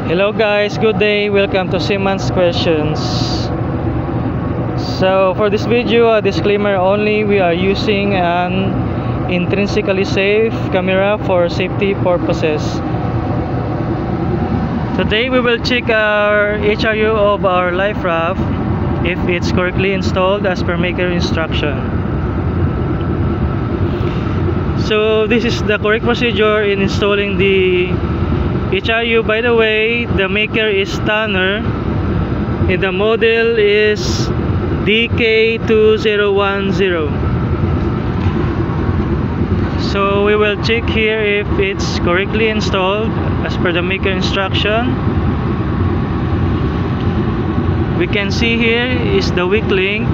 Hello guys, good day. Welcome to Siman's Questions. So for this video, a disclaimer only, we are using an intrinsically safe camera for safety purposes. Today we will check our HRU of our life raft if it's correctly installed as per maker instruction. So this is the correct procedure in installing the HRU. By the way, the maker is Tanner and the model is DK2010. So we will check here if it's correctly installed as per the maker instruction. We can see here is the weak link,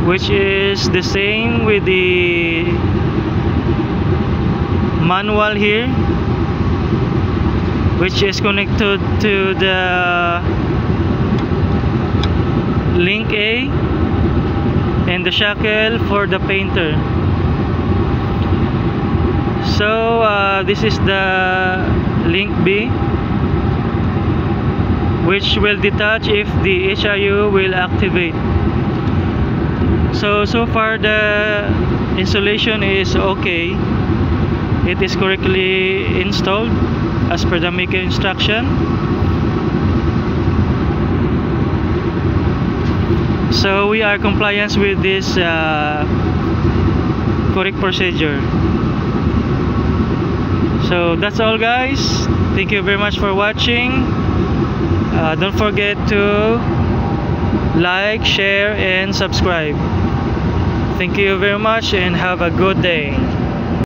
which is the same with the manual here, which is connected to the link A and the shackle for the painter. So this is the link B, which will detach if the HRU will activate. So far the installation is okay. It is correctly installed as per the maker instruction. So we are compliant with this correct procedure. So that's all guys. Thank you very much for watching. Don't forget to like, share and subscribe. Thank you very much and have a good day.